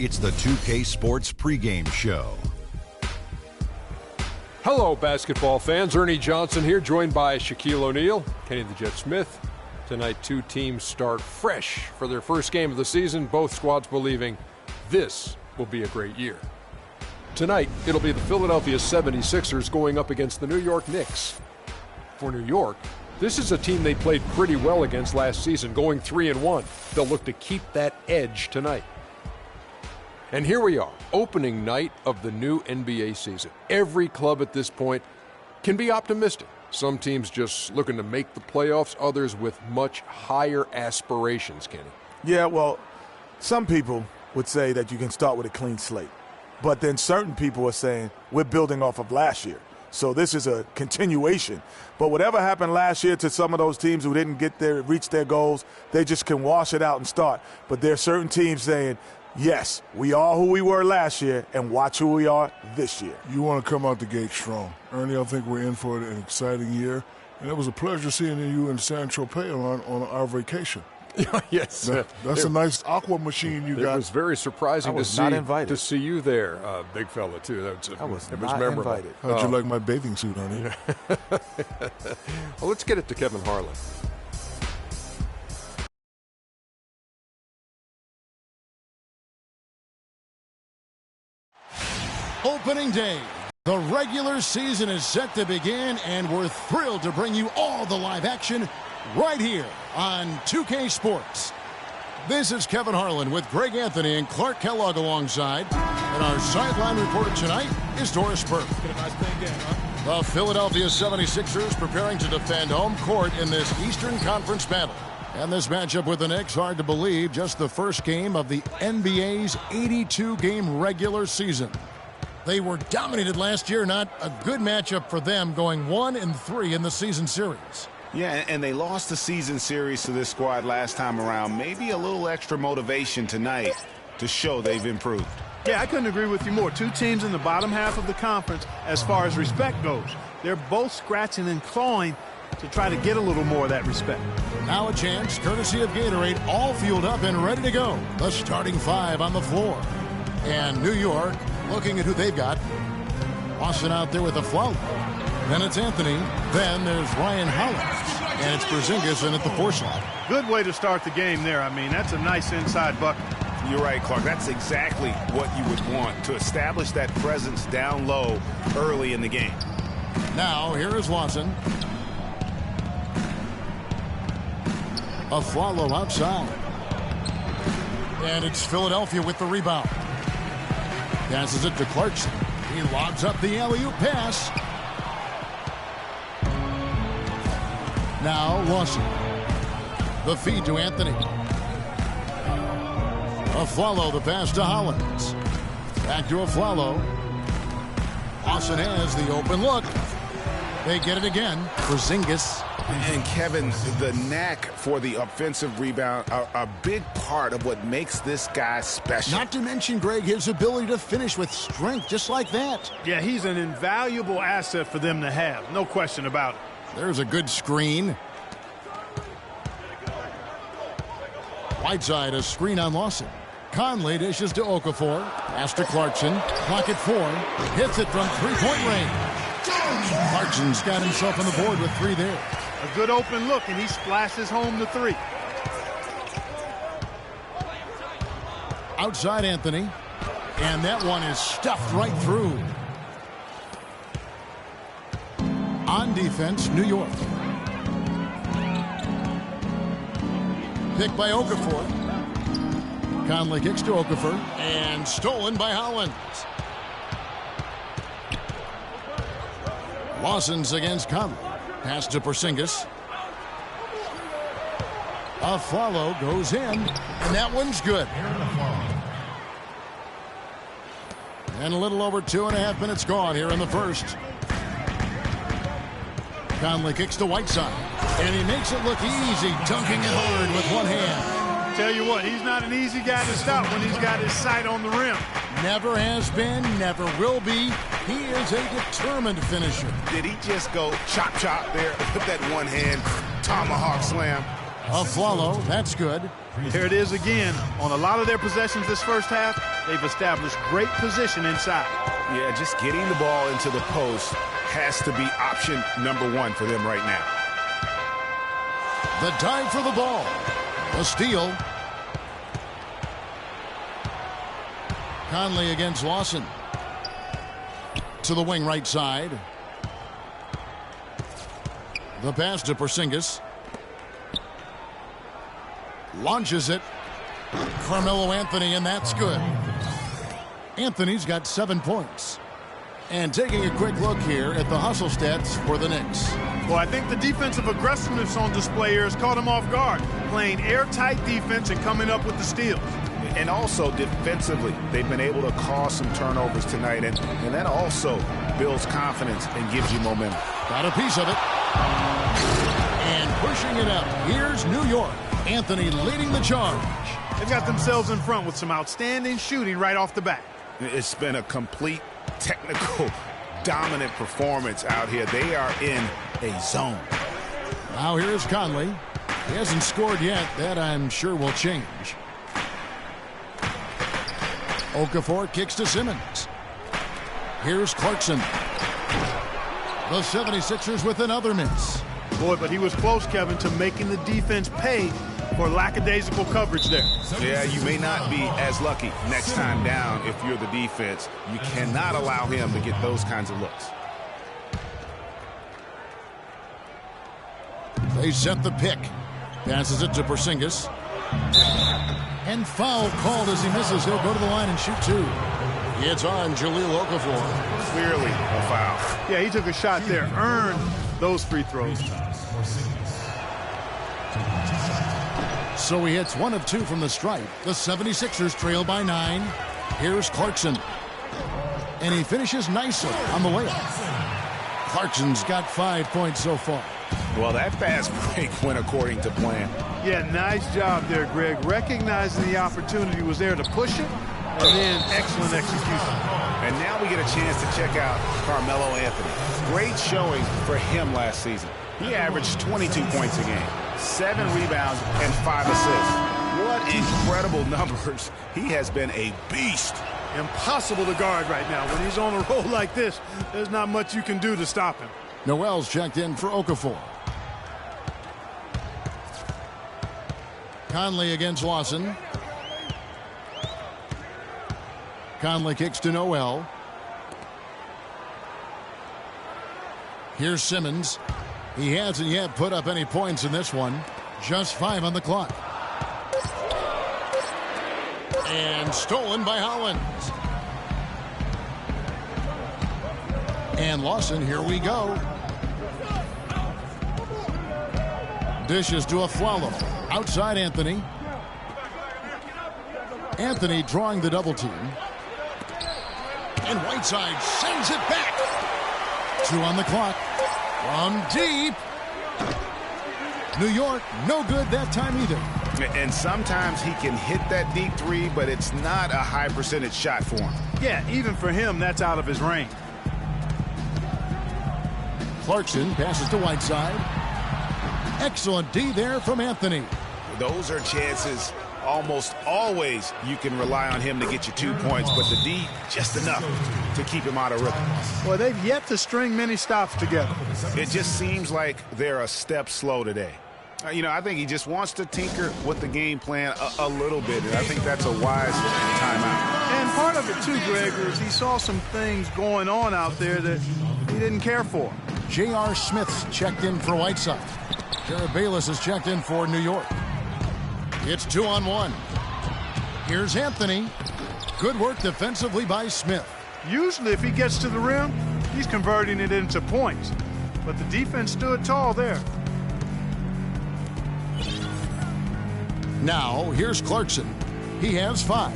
It's the 2K Sports pregame show. Hello, basketball fans. Ernie Johnson here, joined by Shaquille O'Neal, Kenny the Jet Smith. Tonight, two teams start fresh for their first game of the season, both squads believing this will be a great year. Tonight, it'll be the Philadelphia 76ers going up against the New York Knicks. For New York, this is a team they played pretty well against last season, going 3-1. They'll look to keep that edge tonight. And here we are, opening night of the new NBA season. Every club at this point can be optimistic. Some teams just looking to make the playoffs, others with much higher aspirations, Kenny. Yeah, well, some people would say that you can start with a clean slate. But then certain people are saying we're building off of last year. So this is a continuation. But whatever happened last year to some of those teams who didn't reach their goals, they just can wash it out and start. But there are certain teams saying, yes, we are who we were last year, and watch who we are this year. You want to come out the gate strong. Ernie, I think we're in for an exciting year. And it was a pleasure seeing you in San Tropez on our vacation. Yes. That's a nice aqua machine you got. It was very surprising to see you there, big fella, too. It was memorable. Invited. How'd you like my bathing suit, Ernie? Well, let's get it to Kevin Harlan. Opening day. The regular season is set to begin, and we're thrilled to bring you all the live action right here on 2K Sports. This is Kevin Harlan with Greg Anthony and Clark Kellogg alongside. And our sideline reporter tonight is Doris Burke. The Philadelphia 76ers preparing to defend home court in this Eastern Conference battle. And this matchup with the Knicks, hard to believe, just the first game of the NBA's 82-game regular season. They were dominated last year, not a good matchup for them, going 1-3 in the season series. Yeah, and they lost the season series to this squad last time around. Maybe a little extra motivation tonight to show they've improved. Yeah, I couldn't agree with you more. Two teams in the bottom half of the conference as far as respect goes. They're both scratching and clawing to try to get a little more of that respect. Now a chance, courtesy of Gatorade, all fueled up and ready to go. The starting five on the floor. And New York looking at who they've got. Austin out there with a float. Then it's Anthony. Then there's Ryan Hollins. And it's Porzingis in at the 4 slot. Good way to start the game there. I mean, that's a nice inside bucket. You're right, Clark. That's exactly what you would want, to establish that presence down low early in the game. Now, here is Watson. Afflalo outside. And it's Philadelphia with the rebound. Passes it to Clarkson. He lobs up the alley-oop pass. Now Lawson. The feed to Anthony. Afflalo, the pass to Hollins. Back to Afflalo. Austin has the open look. They get it again. Porzingis. And Kevin, the knack for the offensive rebound, a big part of what makes this guy special. Not to mention, Greg, his ability to finish with strength just like that. Yeah, he's an invaluable asset for them to have. No question about it. There's a good screen. Whiteside, a screen on Lawson. Conley dishes to Okafor. Pass to Clarkson. Clock at 4. Hits it from three-point range. Clarkson's got himself on the board with 3 there. A good open look, and he splashes home the 3. Outside Anthony. And that one is stuffed right through. On defense, New York. Picked by Okafor. Conley kicks to Okafor. And stolen by Hollins. Lawson's against Conley. Pass to Porzingis. Afflalo goes in. And that one's good. And a little over 2.5 minutes gone here in the first. Conley kicks to Whiteside. And he makes it look easy, dunking it hard with one hand. Tell you what, he's not an easy guy to stop when he's got his sight on the rim. Never has been, never will be. He is a determined finisher. Did he just go chop there with that one hand tomahawk slam? Afflalo, that's good. There it is again. On a lot of their possessions this first half, they've established great position inside. Yeah, just getting the ball into the post has to be option number one for them right now. The dive for the ball. The steal. Conley against Lawson. To the wing right side. The pass to Porzingis. Launches it. Carmelo Anthony, and that's good. Anthony's got 7 points. And taking a quick look here at the hustle stats for the Knicks. Well, I think the defensive aggressiveness on display here has caught him off guard. Playing airtight defense and coming up with the steals. And also defensively, they've been able to cause some turnovers tonight. And that also builds confidence and gives you momentum. Got a piece of it. And pushing it up. Here's New York. Anthony leading the charge. They've got themselves in front with some outstanding shooting right off the bat. It's been a complete technical dominant performance out here. They are in a zone. Now here's Conley. He hasn't scored yet. That I'm sure will change. Okafor kicks to Simmons. Here's Clarkson. The 76ers with another miss. Boy, but he was close, Kevin, to making the defense pay for lackadaisical coverage there. Yeah, you may not be as lucky next time down if you're the defense. You cannot allow him to get those kinds of looks. They set the pick. Passes it to Porzingis. And foul called as he misses. He'll go to the line and shoot two. It's on Jahlil Okafor. Clearly a foul. Yeah, he took a shot there. Earned those free throws. So he hits 1 of 2 from the stripe. The 76ers trail by 9. Here's Clarkson. And he finishes nicely on the layup. Clarkson's got 5 points so far. Well, that fast break went according to plan. Yeah, nice job there, Greg. Recognizing the opportunity was there to push it, and then excellent execution. And now we get a chance to check out Carmelo Anthony. Great showing for him last season. He averaged 22 points a game, 7 rebounds, and 5 assists. What incredible numbers. He has been a beast. Impossible to guard right now. When he's on a roll like this, there's not much you can do to stop him. Noel's checked in for Okafor. Conley against Lawson. Conley kicks to Noel. Here's Simmons. He hasn't yet put up any points in this one. Just 5 on the clock. And stolen by Hollins. And Lawson, here we go. Dishes to Afflalo. Outside Anthony. Anthony drawing the double team. And Whiteside sends it back. 2 on the clock. From deep. New York, no good that time either. And sometimes he can hit that deep three, but it's not a high percentage shot for him. Yeah, even for him, that's out of his range. Clarkson passes to Whiteside. Excellent D there from Anthony. Those are chances almost always you can rely on him to get you 2 points, but the D, just enough to keep him out of rhythm. Well, they've yet to string many stops together. It just seems like they're a step slow today. I think he just wants to tinker with the game plan a little bit, and I think that's a wise timeout. And part of it, too, Greg, is he saw some things going on out there that he didn't care for. J.R. Smith's checked in for Whiteside. Jared Bayless is checked in for New York. It's 2-on-1. Here's Anthony. Good work defensively by Smith. Usually, if he gets to the rim, he's converting it into points. But the defense stood tall there. Now, here's Clarkson. He has 5.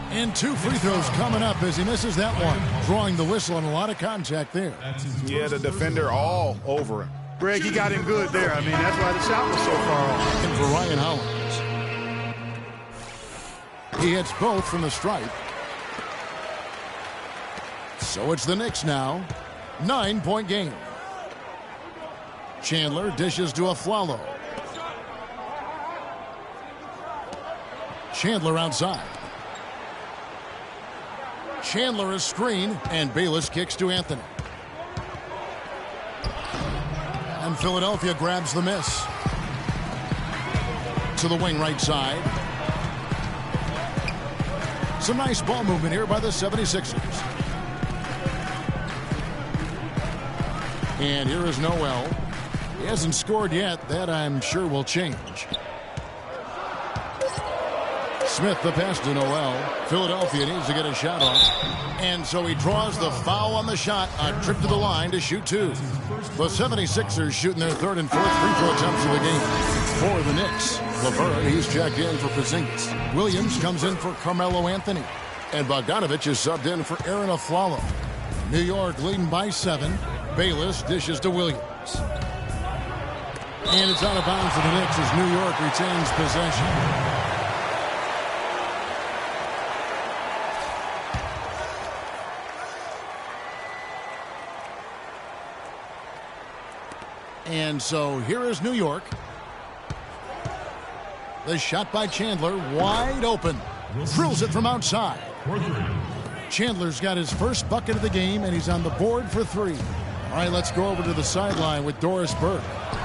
And 2 free throws coming up as he misses that one. Drawing the whistle and a lot of contact there. Yeah, the defender all over him. Greg, he got him good there. I mean, that's why the shot was so far off. And for Ryan Hollins. He hits both from the stripe. So it's the Knicks now. 9-point game. Chandler dishes to Afflalo. Chandler outside. Chandler is screened, and Bayless kicks to Anthony. And Philadelphia grabs the miss. To the wing right side. Some nice ball movement here by the 76ers. And here is Noel. He hasn't scored yet. That, I'm sure, will change. Smith the pass to Noel. Philadelphia needs to get a shot off. And so he draws the foul on the shot. A trip to the line to shoot two. The 76ers shooting their third and fourth free throw attempts of the game. For the Knicks, LeVert, he's checked in for Porzingis. Williams comes in for Carmelo Anthony. And Bogdanovich is subbed in for Aaron Afflalo. New York leading by 7. Bayless dishes to Williams. And it's out of bounds for the Knicks as New York retains possession. And so here is New York. The shot by Chandler, wide open. Drills it from outside. Chandler's got his first bucket of the game, and he's on the board for 3. All right, let's go over to the sideline with Doris Burke.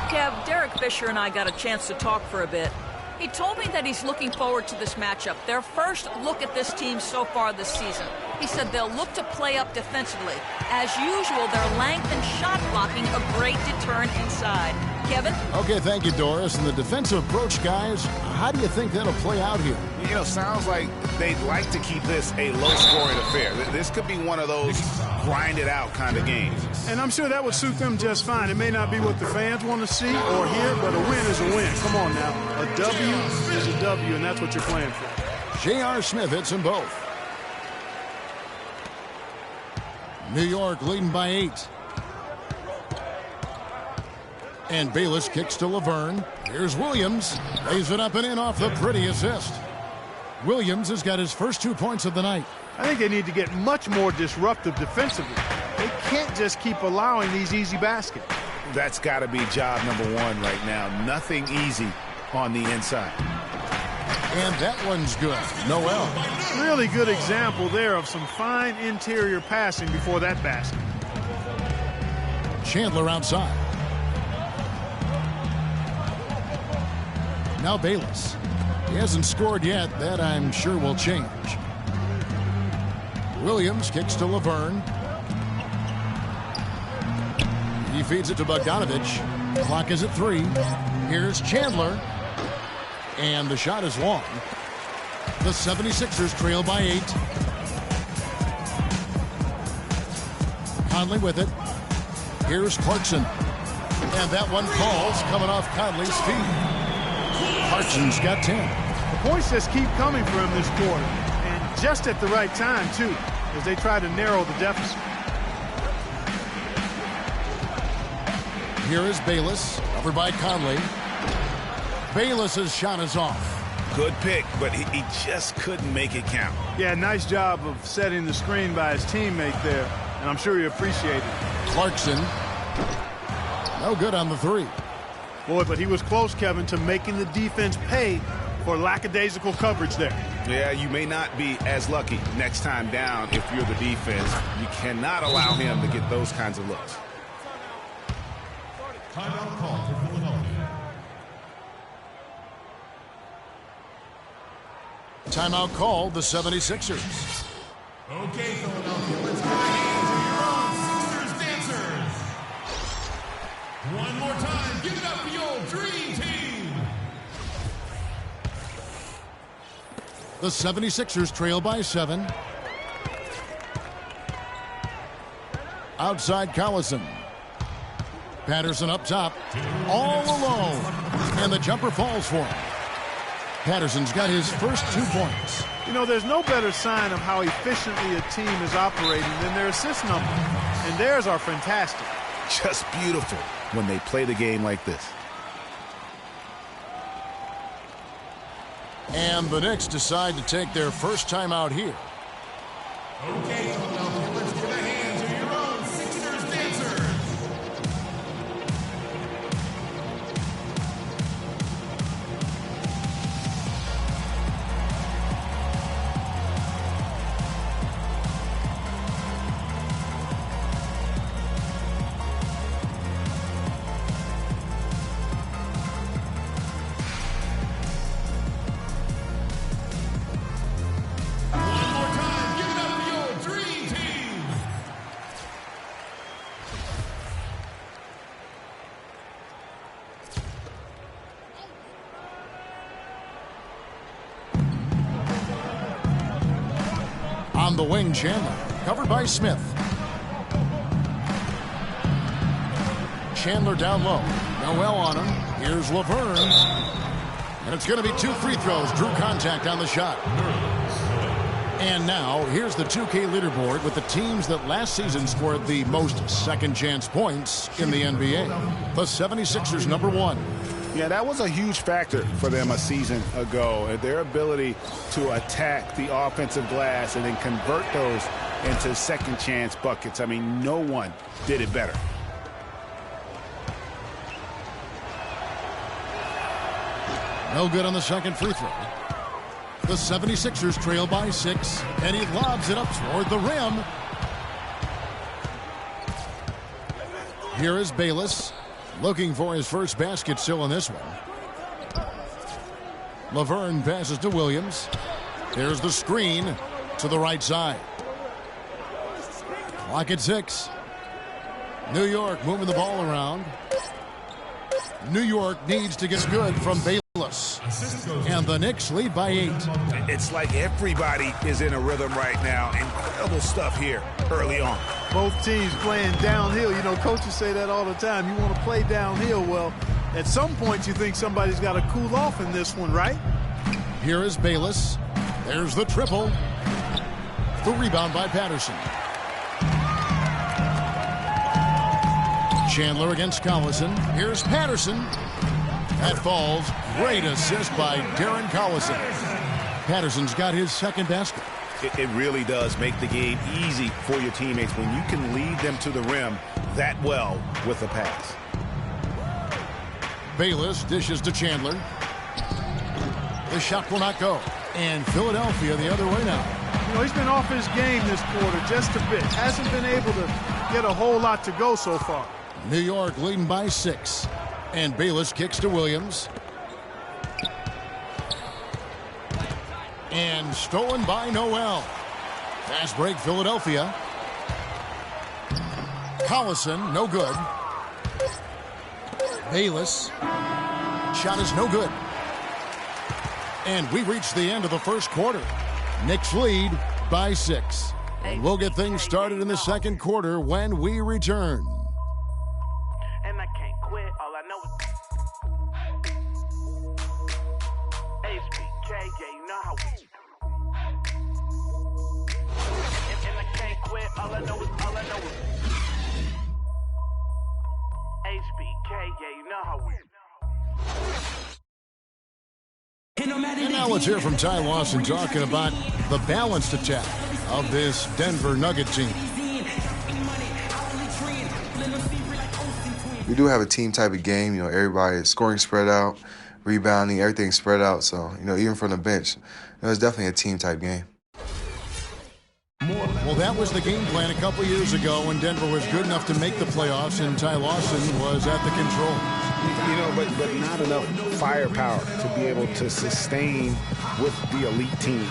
Kev, Derek Fisher and I got a chance to talk for a bit. He told me that he's looking forward to this matchup, their first look at this team so far this season. He said they'll look to play up defensively. As usual, their length and shot blocking a great deterrent inside. Kevin? Okay, thank you, Doris. And the defensive approach, guys, how do you think that'll play out here? You know, sounds like they'd like to keep this a low-scoring affair. This could be one of those grind-it-out kind of games. And I'm sure that would suit them just fine. It may not be what the fans want to see or hear, but a win is a win. Come on now. A W is a W, and that's what you're playing for. J.R. Smith hits them both. New York leading by 8. And Bayless kicks to Laverne. Here's Williams. Lays it up and in off the pretty assist. Williams has got his first 2 points of the night. I think they need to get much more disruptive defensively. They can't just keep allowing these easy baskets. That's got to be job number 1 right now. Nothing easy on the inside. And that one's good. Noel. Really good example there of some fine interior passing before that basket. Chandler outside. Now Bayless. He hasn't scored yet. That, I'm sure, will change. Williams kicks to Laverne. He feeds it to Bogdanovich. Clock is at 3. Here's Chandler. And the shot is long. The 76ers trail by 8. Conley with it. Here's Clarkson. And that one falls coming off Conley's feet. Clarkson's got 10. The points just keep coming for him this quarter. And just at the right time, too, as they try to narrow the deficit. Here is Bayless, covered by Conley. Bayless's shot is off. Good pick, but he just couldn't make it count. Yeah, nice job of setting the screen by his teammate there, and I'm sure he appreciated it. Clarkson, no good on the 3. Boy, but he was close, Kevin, to making the defense pay for lackadaisical coverage there. Yeah, you may not be as lucky next time down if you're the defense. You cannot allow him to get those kinds of looks. Timeout call for Philadelphia. Timeout called the 76ers. Okay, Philadelphia, let's get the hands of your own Sixers dancers. One more time, give it up for your Dream Team. The 76ers trail by 7. Outside Collison. Patterson up top, all alone. And the jumper falls for him. Patterson's got his first 2 points. You know, there's no better sign of how efficiently a team is operating than their assist number. And theirs are fantastic. Just beautiful when they play the game like this. And the Knicks decide to take their first timeout here. Okay, Philadelphia, let's get the hands of your own Sixers dancers. the wing, Chandler. Covered by Smith. Chandler down low. Noel on him. Here's Laverne. And it's going to be 2 free throws. Drew contact on the shot. And now, here's the 2K leaderboard with the teams that last season scored the most second-chance points in the NBA. The 76ers, number 1. Yeah, that was a huge factor for them a season ago. Their ability to attack the offensive glass and then convert those into second-chance buckets. I mean, no one did it better. No good on the second free throw. The 76ers trail by 6, and he lobs it up toward the rim. Here is Bayless, looking for his first basket still in this one. Laverne passes to Williams. There's the screen to the right side. Clock at 6. New York moving the ball around. New York needs to get good from Bayless. And the Knicks lead by 8. It's like everybody is in a rhythm right now. Incredible stuff here early on. Both teams playing downhill. You know, coaches say that all the time. You want to play downhill. Well, at some point you think somebody's got to cool off in this one, right? Here is Bayless. There's the triple. The rebound by Patterson. Chandler against Collison. Here's Patterson. That falls. Great assist by Darren Collison. Patterson's got his second basket. It really does make the game easy for your teammates when you can lead them to the rim that well with a pass. Bayless dishes to Chandler. The shot will not go. And Philadelphia the other way now. You know, he's been off his game this quarter just a bit. Hasn't been able to get a whole lot to go so far. New York leading by 6. And Bayless kicks to Williams. And stolen by Noel. Fast break, Philadelphia. Collison, no good. Bayless. Shot is no good. And we reach the end of the first quarter. Knicks lead by 6. And we'll get things started in the second quarter when we return. And I can't quit, all I know is HBK, yeah, you know how we and I can't quit, all I know is HBK, yeah, you know how we And now let's hear from Ty Lawson talking about the balanced attack of this Denver Nugget team. We do have a team type of game. You know, everybody is scoring spread out, rebounding, everything spread out. So, you know, even from the bench, it's definitely a team type game. Well, that was the game plan a couple years ago when Denver was good enough to make the playoffs and Ty Lawson was at the controls. You know, but not enough firepower to be able to sustain with the elite teams,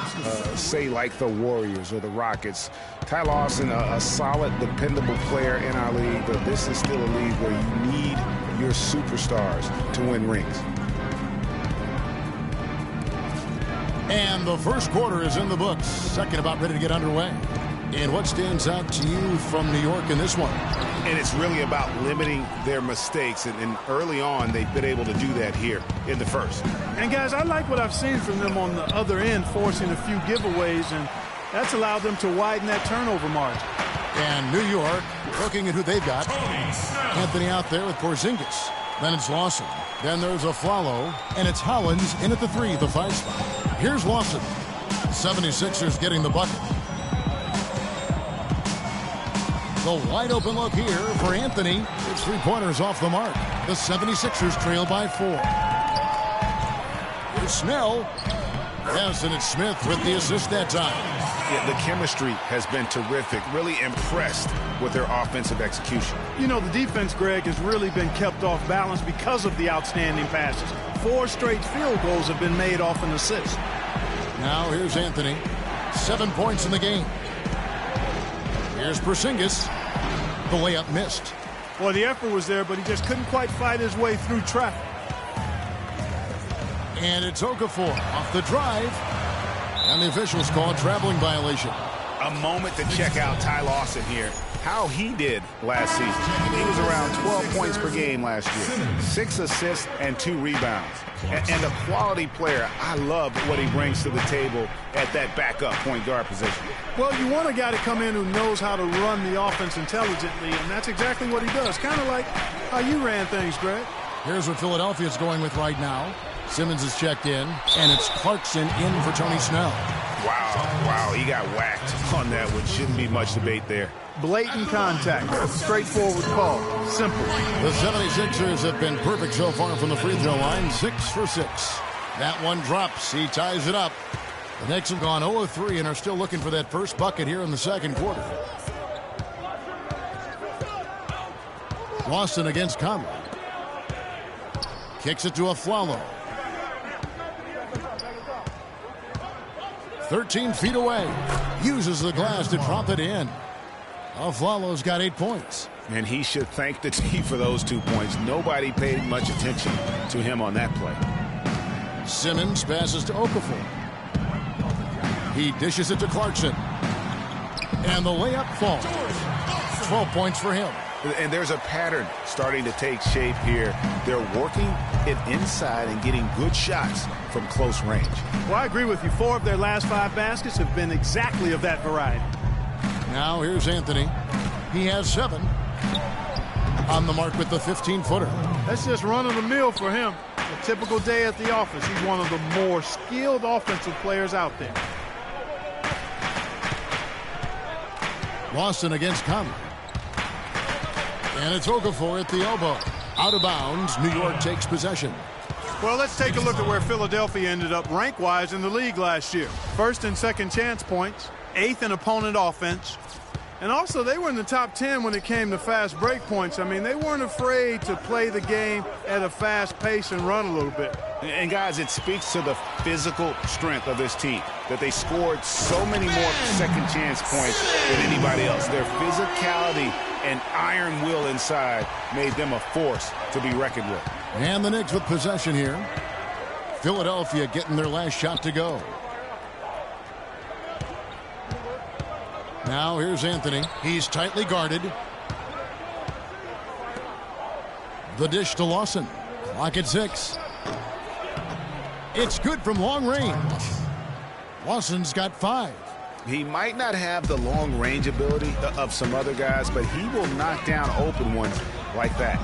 say like the Warriors or the Rockets. Ty Lawson, a solid, dependable player in our league, but this is still a league where you need your superstars to win rings. And the first quarter is in the books. Second about ready to get underway. And what stands out to you from New York in this one? And it's really about limiting their mistakes. And early on, they've been able to do that here in the first. And, guys, I like what I've seen from them on the other end, forcing a few giveaways, and that's allowed them to widen that turnover margin. And New York looking at who they've got. Anthony out there with Porzingis. Then it's Lawson. Then there's a Afflalo. And it's Hollins in at the 3, the 5 spot. Here's Lawson. 76ers getting the bucket. The wide open look here for Anthony. His three-pointers off the mark. The 76ers trail by 4. Here's Snell. Yes, and it's Smith with the assist that time. Yeah, the chemistry has been terrific. Really impressed with their offensive execution. You know, the defense, Greg, has really been kept off balance because of the outstanding passes. 4 straight field goals have been made off an assist. Now here's Anthony. 7 points in the game. Here's Porzingis. The layup missed. Well, the effort was there, but he just couldn't quite fight his way through traffic. And it's Okafor off the drive. And the officials call a traveling violation. A moment to check out Ty Lawson here. How he did last season. He was around 12 points per game last year. 6 assists and 2 rebounds. And a quality player. I love what he brings to the table at that backup point guard position. Well, you want a guy to come in who knows how to run the offense intelligently, and that's exactly what he does. Kind of like how you ran things, Greg. Here's what Philadelphia is going with right now. Simmons is checked in, and it's Clarkson in for Tony Snell. Wow, he got whacked on that one. Shouldn't be much debate there. Blatant contact. Straightforward call. Simple. The 76ers have been perfect so far from the free throw line. 6 for 6. That one drops. He ties it up. The Knicks have gone 0 of 3 and are still looking for that first bucket here in the second quarter. Lawson against Conley. Kicks it to Afflalo. 13 feet away. Uses the glass to drop it in. Afflalo's got 8 points. And he should thank the team for those 2 points. Nobody paid much attention to him on that play. Simmons passes to Okafor. He dishes it to Clarkson. And the layup falls. 12 points for him. And there's a pattern starting to take shape here. They're working it inside and getting good shots from close range. Well, I agree with you. 4 of their last 5 baskets have been exactly of that variety. Now here's Anthony. He has 7. On the mark with the 15-footer. That's just run-of-the-mill for him. A typical day at the office. He's one of the more skilled offensive players out there. Lawson against Conley. And it's Okafor at the elbow. Out of bounds. New York takes possession. Well, let's take a look at where Philadelphia ended up rank-wise in the league last year. First and second chance points. 8th in opponent offense. And also, they were in the top 10 when it came to fast break points. I mean, they weren't afraid to play the game at a fast pace and run a little bit. And, guys, it speaks to the physical strength of this team, that they scored so many more second chance points than anybody else. Their physicality and iron will inside made them a force to be reckoned with. And the Knicks with possession here. Philadelphia getting their last shot to go. Now here's Anthony. He's tightly guarded. The dish to Lawson. Clock at 6. It's good from long range. Lawson's got 5. He might not have the long range ability of some other guys, but he will knock down open ones like that.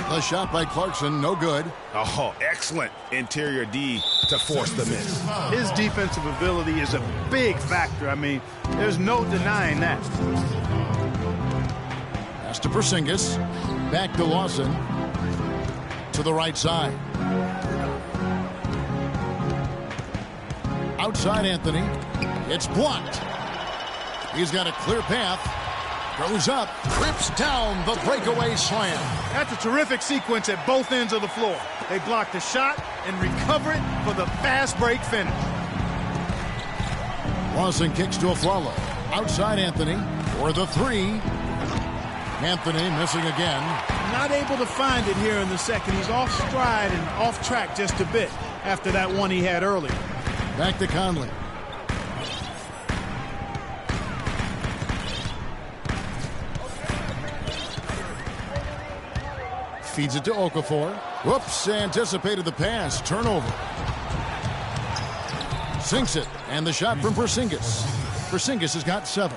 The shot by Clarkson, no good. Oh, excellent interior D to force the miss. His defensive ability is a big factor. I mean, there's no denying that. Pass to Porzingis. Back to Lawson. To the right side. Outside Anthony. It's blocked. He's got a clear path. Goes up, trips down the breakaway slam. That's a terrific sequence at both ends of the floor. They block the shot and recover it for the fast break finish. Lawson kicks to Afflalo. Outside Anthony for the 3. Anthony missing again. Not able to find it here in the second. He's off stride and off track just a bit after that one he had earlier. Back to Conley. Feeds it to Okafor. Whoops, anticipated the pass. Turnover. Sinks it. And the shot from Porzingis. Porzingis has got 7.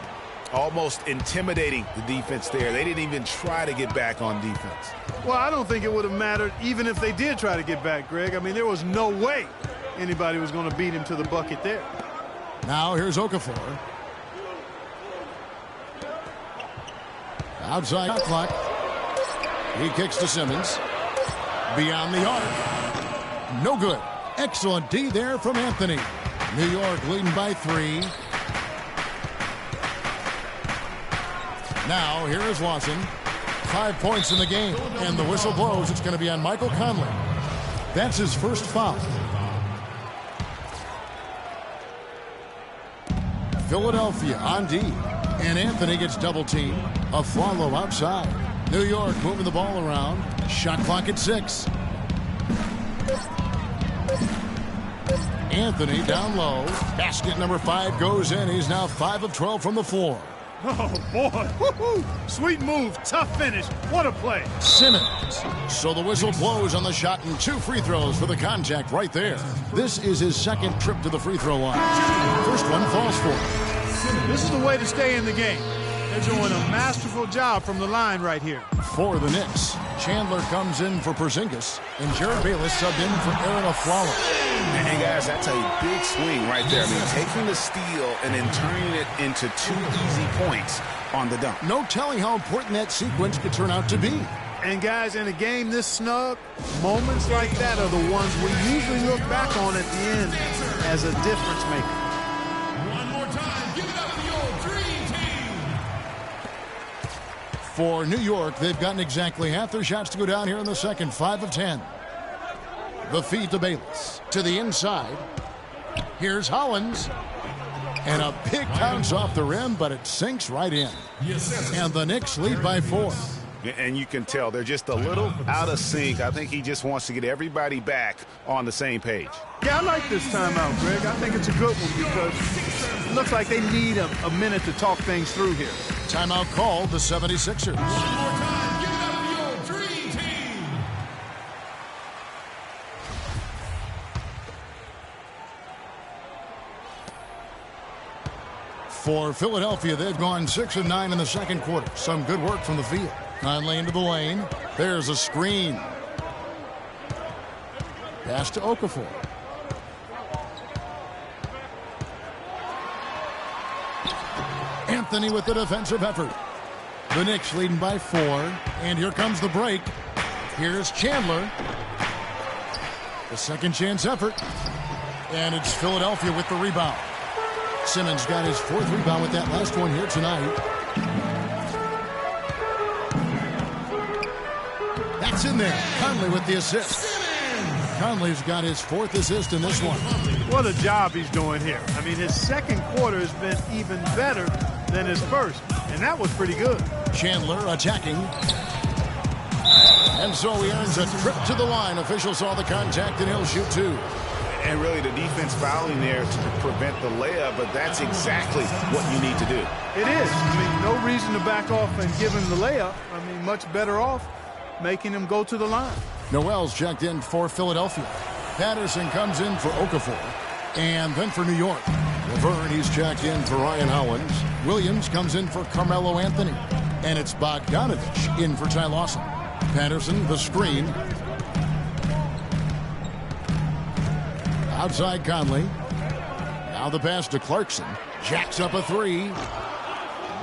Almost intimidating the defense there. They didn't even try to get back on defense. Well, I don't think it would have mattered even if they did try to get back, Greg. I mean, there was no way anybody was going to beat him to the bucket there. Now here's Okafor. Outside clock. He kicks to Simmons. Beyond the arc. No good. Excellent D there from Anthony. New York leading by 3. Now here is Lawson. 5 points in the game. And the whistle blows. It's going to be on Michael Conley. That's his first foul. Philadelphia on D. And Anthony gets double teamed. Afflalo outside. New York moving the ball around. Shot clock at 6. Anthony down low. Basket number 5 goes in. He's now 5 of 12 from the floor. Oh, boy. Woo-hoo. Sweet move. Tough finish. What a play. Simmons. So the whistle blows on the shot and 2 free throws for the contact right there. This is his second trip to the free throw line. First one falls for him. This is the way to stay in the game. They're doing a masterful job from the line right here. For the Knicks, Chandler comes in for Porzingis, and Jared Bayless subbed in for Aaron Aflalo. And guys, that's a big swing right there. I mean, taking the steal and then turning it into 2 easy points on the dunk. No telling how important that sequence could turn out to be. And guys, in a game this snug, moments like that are the ones we usually look back on at the end as a difference maker. One more time, give it up for your dream team. For New York, they've gotten exactly half their shots to go down here in the second, 5 of 10. The feed to Bayless. To the inside. Here's Hollins. And a big bounce off the rim, but it sinks right in. And the Knicks lead by 4. And you can tell they're just a little out of sync. I think he just wants to get everybody back on the same page. Yeah, I like this timeout, Greg. I think it's a good one because it looks like they need a minute to talk things through here. Timeout called the 76ers. One more time, give it up for your dream team. For Philadelphia, they've gone 6 of 9 in the second quarter. Some good work from the field. Conley into the lane. There's a screen. Pass to Okafor. Anthony with the defensive effort. The Knicks leading by 4. And here comes the break. Here's Chandler. The second chance effort. And it's Philadelphia with the rebound. Simmons got his 4th rebound with that last one here tonight. That's in there. Conley with the assist. Conley's got his 4th assist in this one. What a job he's doing here. I mean, his second quarter has been even better than his first, and that was pretty good. Chandler attacking. And so he earns a trip to the line. Officials saw the contact, and he'll shoot 2. And really the defense fouling there to prevent the layup, but that's exactly what you need to do. It is. I mean, no reason to back off and give him the layup. I mean, much better off making him go to the line. Noel's checked in for Philadelphia. Patterson comes in for Okafor. And then for New York, Laverne, he's checked in for Ryan Hollins. Williams comes in for Carmelo Anthony. And it's Bogdanovich in for Ty Lawson. Patterson, the screen. Outside Conley. Now the pass to Clarkson. Jacks up a 3.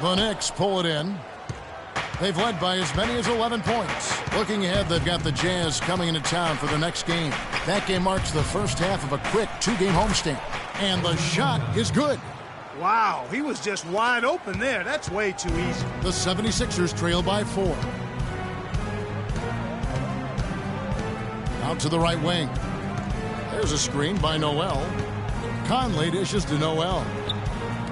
The Knicks pull it in. They've led by as many as 11 points. Looking ahead, they've got the Jazz coming into town for the next game. That game marks the first half of a quick 2-game homestand. And the shot is good. Wow, he was just wide open there. That's way too easy. The 76ers trail by 4. Out to the right wing. There's a screen by Noel. Conley dishes to Noel.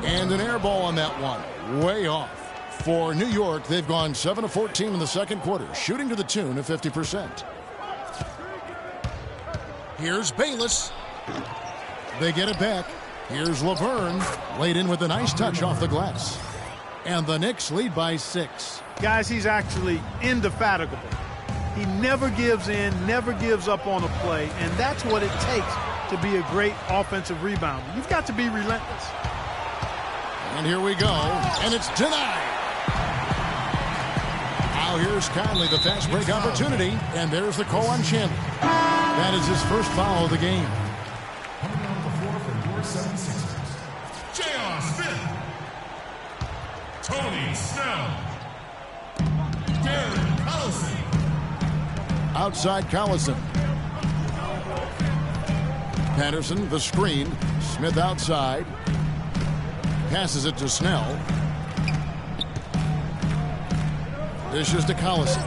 And an air ball on that one. Way off. For New York, they've gone 7 of 14 in the second quarter, shooting to the tune of 50%. Here's Bayless. They get it back. Here's Laverne, laid in with a nice touch off the glass. And the Knicks lead by 6. Guys, he's actually indefatigable. He never gives in, never gives up on a play, and that's what it takes to be a great offensive rebounder. You've got to be relentless. And here we go, and it's denied. Now here's Conley, the fast break opportunity, and there's the call on Chandler. That is his first foul of the game. Coming off the floor for your 76ers, J.R. Smith, Tony Snell, Darren Collison. Outside Collison. Patterson, the screen. Smith outside. Passes it to Snell. Dishes to Collison.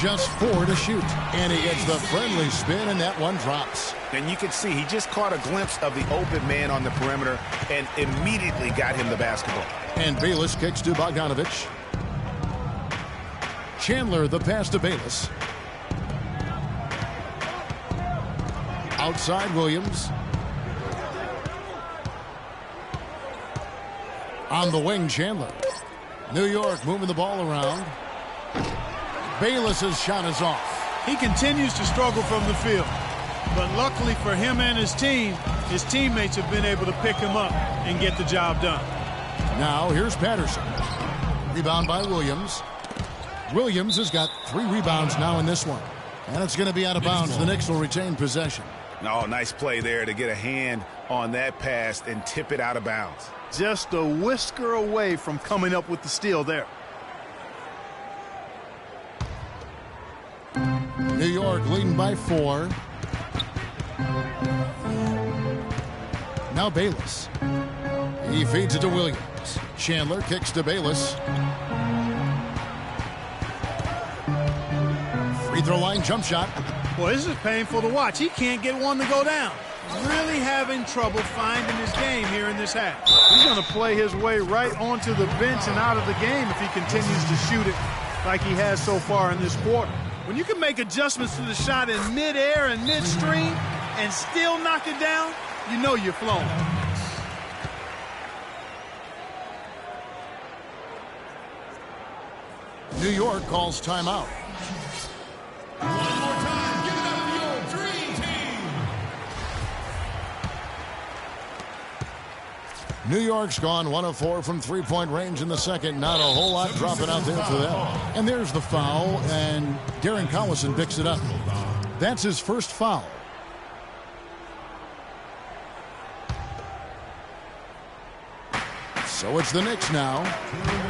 Just 4 to shoot. And he gets the friendly spin, and that one drops. And you can see he just caught a glimpse of the open man on the perimeter and immediately got him the basketball. And Bayless kicks to Bogdanovich. Chandler, the pass to Bayless. Outside Williams. On the wing, Chandler. New York moving the ball around. Bayless's shot is off. He continues to struggle from the field. But luckily for him and his team, his teammates have been able to pick him up and get the job done. Now here's Patterson. Rebound by Williams. Williams has got 3 rebounds now in this one. And it's going to be out of bounds. The Knicks will retain possession. Oh, nice play there to get a hand on that pass and tip it out of bounds. Just a whisker away from coming up with the steal there. New York leading by 4. Now Bayless. He feeds it to Williams. Chandler kicks to Bayless. Free throw line jump shot. Boy, this is painful to watch. He can't get one to go down. Really having trouble finding his game here in this half. He's going to play his way right onto the bench and out of the game if he continues to shoot it like he has so far in this quarter. When you can make adjustments to the shot in midair and midstream and still knock it down, you know you're flowing. New York calls timeout. One more time, give it up for your dream team. New York's gone 1 of 4 from three-point range in the second. Not a whole lot dropping out there for them. And there's the foul, and Darren Collison picks it up. That's his first foul. So it's the Knicks now.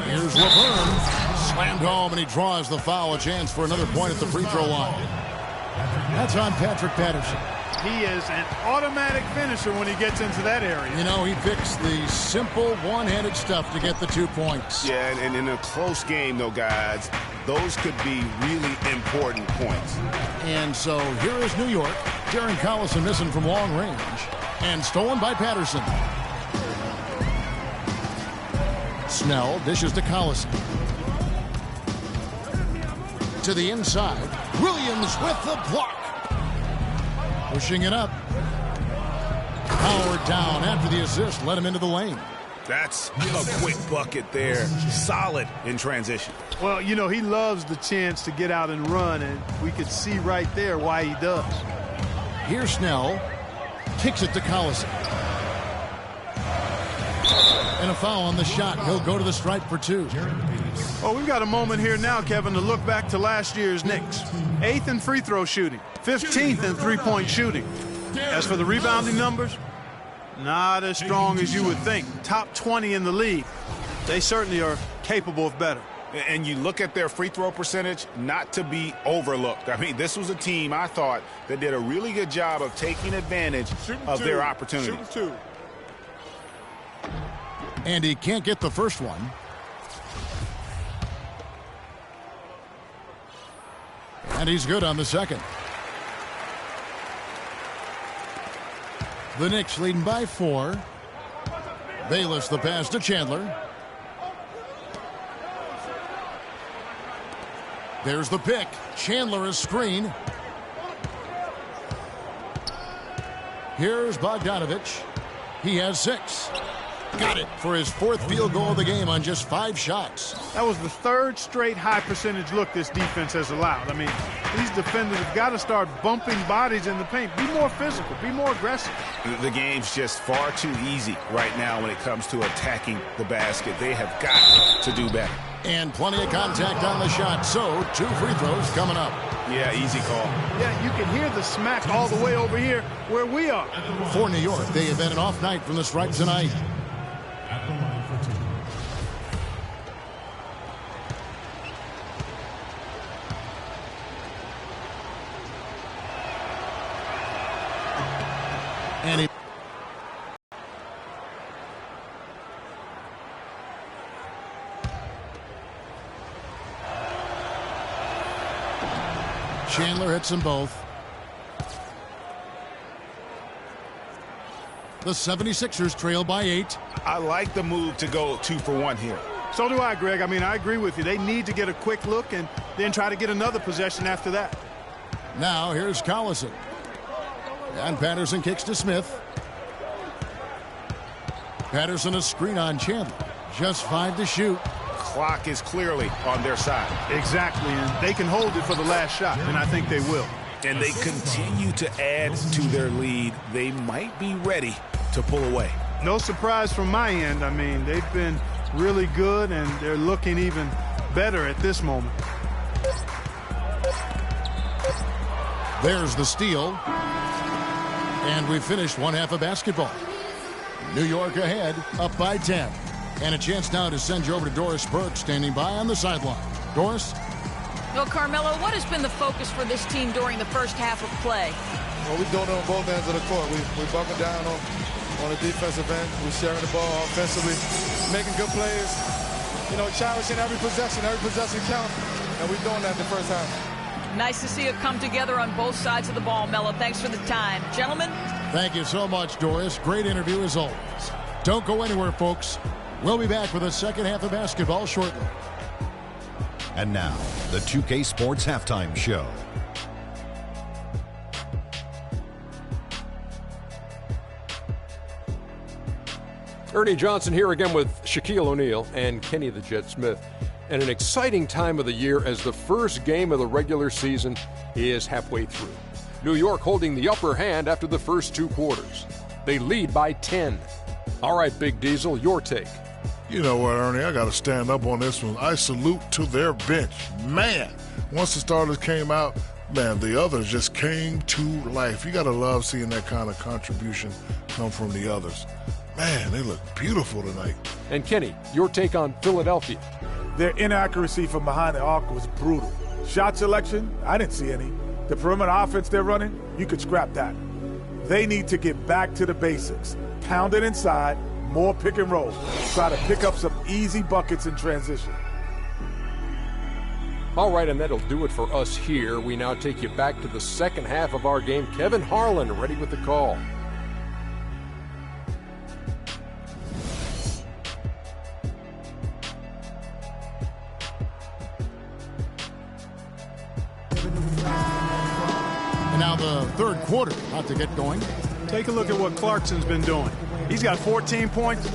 Here's LeBron. Slammed home, and he draws the foul. A chance for another point at the free throw line. That's on Patrick Patterson. He is an automatic finisher when he gets into that area. You know, he picks the simple one-handed stuff to get the 2 points. Yeah, and in a close game, though, guys, those could be really important points. And so here is New York. Darren Collison missing from long range. And stolen by Patterson. Snell dishes to Collison. To the inside. Williams with the block. Pushing it up. Howard down after the assist. Let him into the lane. That's a quick bucket there. Solid in transition. Well, you know, he loves the chance to get out and run, and we could see right there why he does. Here's Snell. Kicks it to Collison. And a foul on the shot. He'll go to the stripe for 2. Well, we've got a moment here now, Kevin, to look back to last year's Knicks. 8th in free throw shooting, 15th in three-point shooting. As for the rebounding numbers, not as strong as you would think. Top 20 in the league. They certainly are capable of better. And you look at their free throw percentage, not to be overlooked. I mean, this was a team, I thought, that did a really good job of taking advantage of their opportunities. And he can't get the first one. And he's good on the second. The Knicks leading by 4. Bayless the pass to Chandler. There's the pick. Chandler is screen. Here's Bogdanovich. He has 6. Got it for his 4th field goal of the game on just 5 shots. That was the 3rd straight high percentage look this defense has allowed. I mean, these defenders have got to start bumping bodies in the paint. Be more physical. Be more aggressive. The game's just far too easy right now when it comes to attacking the basket. They have got to do better. And plenty of contact on the shot. So 2 free throws coming up. Yeah, easy call. Yeah, you can hear the smack all the way over here where we are. For New York, they have had an off night from the stripe tonight. At the line for 2. And he Chandler hits them both. The 76ers trail by 8. I like the move to go 2 for 1 here. So do I, Greg. I mean, I agree with you. They need to get a quick look and then try to get another possession after that. Now here's Collison. And Patterson kicks to Smith. Patterson a screen on Chandler. Just 5 to shoot. Clock is clearly on their side. Exactly, and they can hold it for the last shot, and I think they will. And they continue to add to their lead. They might be ready to pull away. No surprise from my end. I mean, they've been really good, and they're looking even better at this moment. There's the steal. And we finished one half of basketball. New York ahead, up by 10. And a chance now to send you over to Doris Burke, standing by on the sideline. Doris? Well, Carmelo, what has been the focus for this team during the first half of play? Well, we're doing it on both ends of the court. We're bumping down on the defensive end. We're sharing the ball offensively, making good plays. You know, cherishing every possession counts. And we're doing that in the first half. Nice to see it come together on both sides of the ball, Melo. Thanks for the time. Gentlemen? Thank you so much, Doris. Great interview as always. Don't go anywhere, folks. We'll be back with the second half of basketball shortly. And now, the 2K Sports Halftime Show. Ernie Johnson here again with Shaquille O'Neal and Kenny the Jet Smith. And an exciting time of the year as the first game of the regular season is halfway through. New York holding the upper hand after the first 2 quarters. They lead by 10. All right, Big Diesel, your take. You know what, Ernie? I got to stand up on this one. I salute to their bench. Man, once the starters came out, man, the others just came to life. You got to love seeing that kind of contribution come from the others. Man, they look beautiful tonight. And Kenny, your take on Philadelphia. Their inaccuracy from behind the arc was brutal. Shot selection, I didn't see any. The perimeter offense they're running, you could scrap that. They need to get back to the basics. Pound it inside, more pick and roll. Try to pick up some easy buckets in transition. All right, and that'll do it for us here. We now take you back to the second half of our game. Kevin Harlan ready with the call. And now the third quarter about to get going. Take a look at what Clarkson's been doing. He's got 14 points,